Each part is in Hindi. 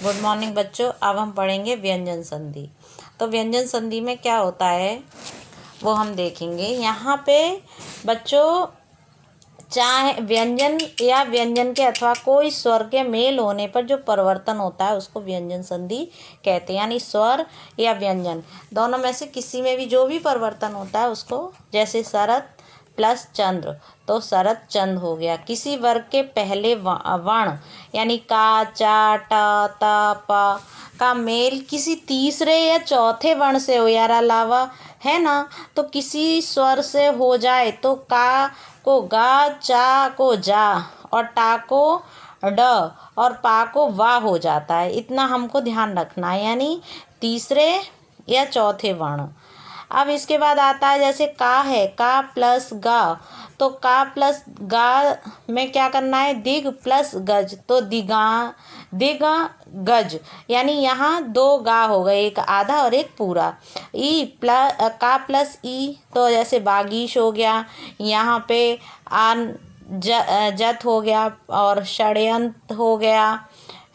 गुड मॉर्निंग बच्चों। अब हम पढ़ेंगे व्यंजन संधि। तो व्यंजन संधि में क्या होता है वो हम देखेंगे। यहाँ पे बच्चों चाहे व्यंजन या व्यंजन के अथवा कोई स्वर के मेल होने पर जो परिवर्तन होता है उसको व्यंजन संधि कहते हैं। यानी स्वर या व्यंजन दोनों में से किसी में भी जो भी परिवर्तन होता है उसको, जैसे शरत प्लस चंद्र तो शरत चंद्र हो गया। किसी वर्ग के पहले वर्ण यानी का, चा, टा, ता, पा का मेल किसी तीसरे या चौथे वर्ण से हो यार अलावा है ना, तो किसी स्वर से हो जाए तो का को गा, चा को जा और टा को ड और पा को वा हो जाता है। इतना हमको ध्यान रखना है, यानी तीसरे या चौथे वर्ण। अब इसके बाद आता है जैसे का है, का प्लस गा तो का प्लस गा में क्या करना है, दिग प्लस गज तो दिगा गज, यानी यहाँ दो गा हो गए, एक आधा और एक पूरा। ई प्लस का प्लस ई तो जैसे बागीश हो गया, यहाँ पे आन जत हो गया और षड्यंत्र हो गया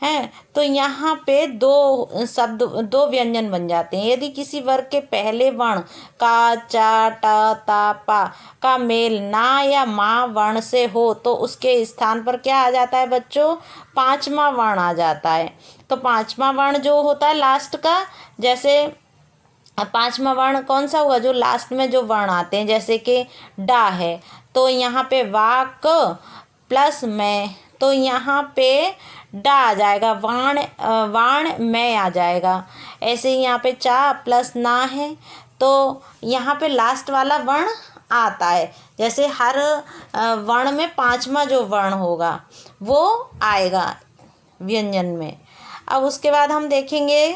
है। तो यहाँ पे दो शब्द, दो व्यंजन बन जाते हैं यदि किसी वर्ग के पहले वर्ण का, चा, टा, ता, पा का मेल ना या मा वर्ण से हो तो उसके स्थान पर क्या आ जाता है बच्चों, पांचवा वर्ण आ जाता है। तो पांचवा वर्ण जो होता है लास्ट का, जैसे पांचवा वर्ण कौन सा हुआ, जो लास्ट में जो वर्ण आते हैं, जैसे कि डा है तो यहाँ पे वाक प्लस में तो यहाँ पे डा आ जाएगा, वाण में आ जाएगा। ऐसे ही यहाँ पे चा प्लस ना है तो यहाँ पे लास्ट वाला वर्ण आता है। जैसे हर वर्ण में पांचवा जो वर्ण होगा वो आएगा व्यंजन में। अब उसके बाद हम देखेंगे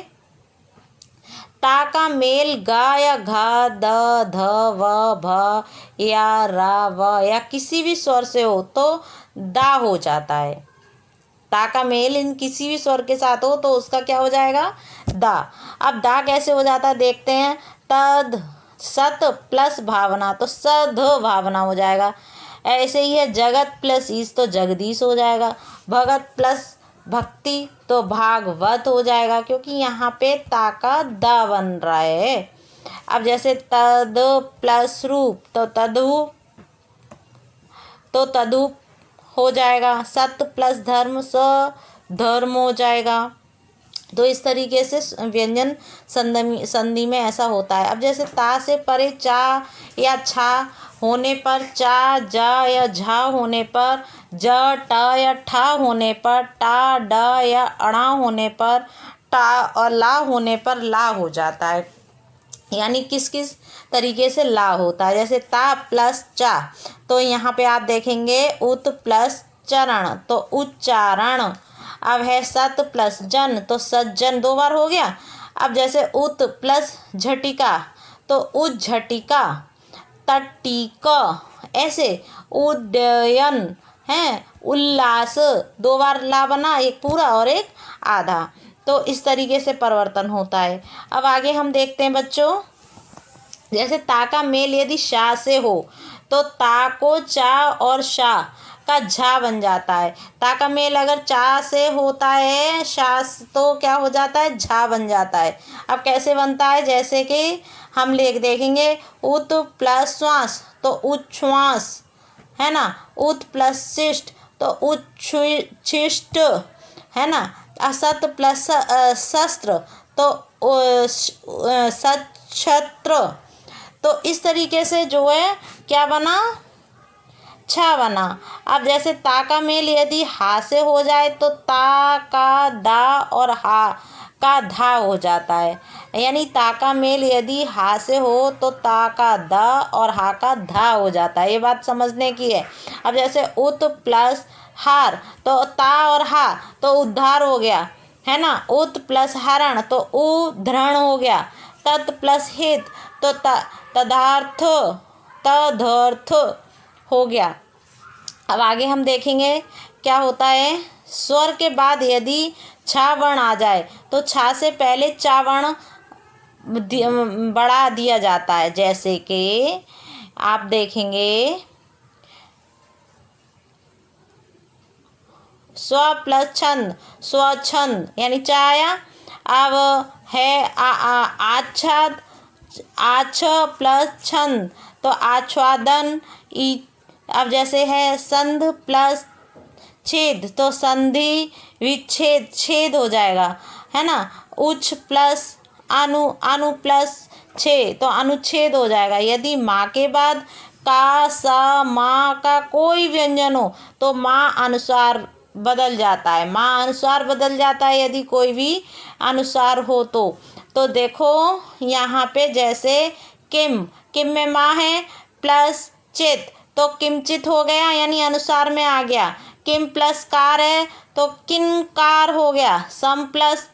ता का मेल गा या घा, द, ध, व, भ या रा, व या किसी भी स्वर से हो तो दा हो जाता है। ता का मेल इन किसी भी स्वर के साथ हो तो उसका क्या हो जाएगा, दा। अब दा कैसे हो जाता है देखते हैं। तद सत प्लस भावना तो सध भावना हो जाएगा। ऐसे ही है जगत प्लस ईश तो जगदीश हो जाएगा। भगत प्लस भक्ति तो भागवत हो जाएगा, क्योंकि यहाँ पे ता का दा बन रहा है। अब जैसे तद प्लस रूप तो तदु हो जाएगा। सत्य प्लस धर्म स धर्म हो जाएगा। तो इस तरीके से व्यंजन संधि में ऐसा होता है। अब जैसे ता से परे चा या छा होने पर, चा जा या झा होने पर, ज ट या ठा होने पर, टा ड या अणा होने पर, टा और ला होने पर ला हो जाता है। यानी किस किस तरीके से ला होता है। जैसे ता प्लस चा तो यहाँ पे आप देखेंगे उत प्लस चरण तो उच्चारण। अब है सत प्लस जन तो सज्जन, दो बार हो गया। अब जैसे उत प्लस झटिका तो उज्झटिका। तटीक ऐसे उड्डयन है, उल्लास, दो बार ला बना, एक पूरा और एक आधा। तो इस तरीके से परिवर्तन होता है। अब आगे हम देखते हैं बच्चों, जैसे ता का मेल यदि शा से हो तो ता को चा और शा का झा बन जाता है। ता का मेल अगर चा से होता है शा तो क्या हो जाता है, झा बन जाता है। अब कैसे बनता है, जैसे कि हम देखेंगे उत प्लस श्वास तो उच्छ्वास है ना, उत प्लस शिष्ट तो उच्छिष्ट है ना, असत प्लस शस्त्र तो सच्छत्र। तो इस तरीके से जो है क्या बना, छा बना। अब जैसे ता का मेल यदि हा से हो जाए तो ता का दा और हा का धा हो जाता है। यानी ता का मेल यदि हा से हो तो ता का दा और हा का धा हो जाता है। ये बात समझने की है। अब जैसे उत प्लस हार तो ता और हा तो उद्धार हो गया है ना। उत प्लस हरण तो उधरण हो गया। तत् प्लस हित तो तदार्थ तदर्थ हो गया। अब आगे हम देखेंगे क्या होता है, स्वर के बाद यदि छा वर्ण आ जाए तो छा से पहले चा वर्ण बढ़ा दिया जाता है। जैसे कि आप देखेंगे स्व प्लस छंद, स्वच्छंद यानी च आया। अब है आच्छाद, आछ प्लस छंद तो आच्छादन। अब जैसे है संध प्लस छेद तो संधि विच्छेद, छेद हो जाएगा, है ना। उच्च प्लस अनु, अनु प्लस छे तो अनुच्छेद हो जाएगा। यदि माँ के बाद का, सा, माँ का कोई व्यंजन हो तो माँ अनुसार बदल जाता है, माँ अनुसार बदल जाता है यदि कोई भी अनुसार हो तो देखो यहाँ पे जैसे किम, किम में माँ है प्लस चित तो किमचित हो गया यानी अनुसार में आ गया। किम प्लस कार है तो किनकार हो गया। सम प्लस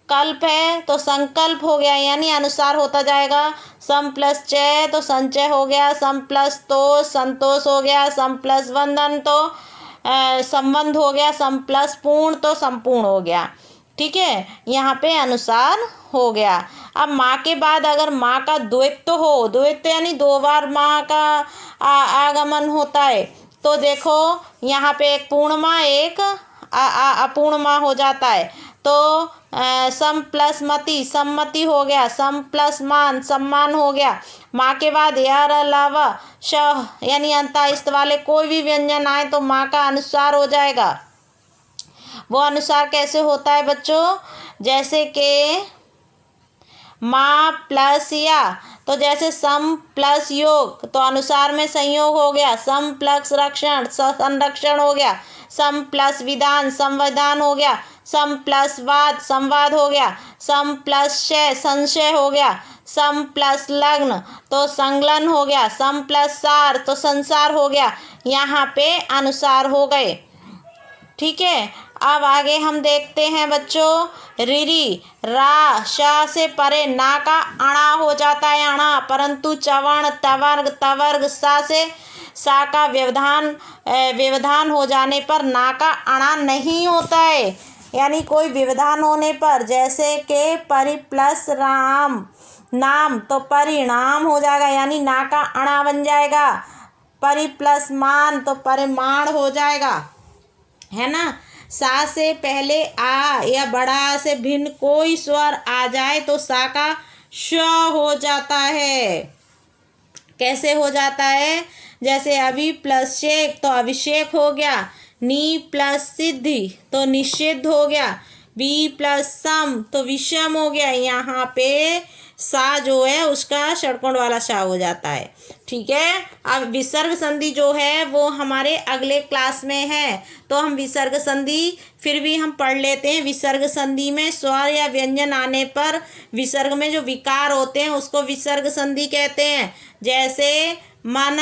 कल्प है तो संकल्प हो गया यानी अनुसार होता जाएगा। सम प्लस चय तो संचय हो गया। सम प्लस तोष संतोष हो गया। सम प्लस वंदन तो संबंध हो गया। सम प्लस पूर्ण तो संपूर्ण हो गया। ठीक है, यहाँ पे अनुसार हो गया। अब माँ के बाद अगर माँ का द्वैत्व हो, द्वैत्व यानी दो बार माँ का आगमन होता है तो देखो यहाँ पे एक पूर्ण माँ एक अपूर्ण माँ हो जाता है तो सम प्लस मति सम्मति हो गया। सम प्लस मान सम्मान हो गया। माँ के बाद यार अलावा श यानी अंतःस्थ वाले कोई भी व्यंजन आए तो माँ का अनुसार हो जाएगा। वो अनुसार कैसे होता है बच्चों, जैसे कि माँ प्लस या तो जैसे सम प्लस योग तो अनुसार में संयोग हो गया। सम प्लस रक्षण संरक्षण हो गया। सम प्लस विधान संविधान हो गया। सम प्लस वाद संवाद हो गया। सम प्लस शय संशय हो गया। सम प्लस लग्न तो संलग्न हो गया। सम प्लस सार तो संसार हो गया। यहाँ पे अनुसार हो गए। ठीक है, अब आगे हम देखते हैं बच्चों रिरी रा शा से परे ना का अणा हो जाता है अणा, परंतु चवर्ण तवर्ग तवर्ग सा से सा का व्यवधान हो जाने पर ना का अणा नहीं होता है। यानी कोई व्यवधान होने पर जैसे के परि प्लस राम नाम तो परिणाम हो जाएगा यानी ना का अणा बन जाएगा। परि प्लस मान तो परिमाण हो जाएगा, है ना। सा से पहले आ या बड़ा आ से भिन्न कोई स्वर आ जाए तो सा का श हो जाता है। कैसे हो जाता है, जैसे अभी प्लस शेख तो अभिषेक हो गया। नी प्लस सिद्धि तो निषिद्ध हो गया। बी प्लस सम तो विषम हो गया। यहाँ पे सा जो है उसका षटकोण वाला सा हो जाता है। ठीक है, अब विसर्ग संधि जो है वो हमारे अगले क्लास में है तो हम विसर्ग संधि फिर भी हम पढ़ लेते हैं। विसर्ग संधि में स्वर या व्यंजन आने पर विसर्ग में जो विकार होते हैं उसको विसर्ग संधि कहते हैं। जैसे मन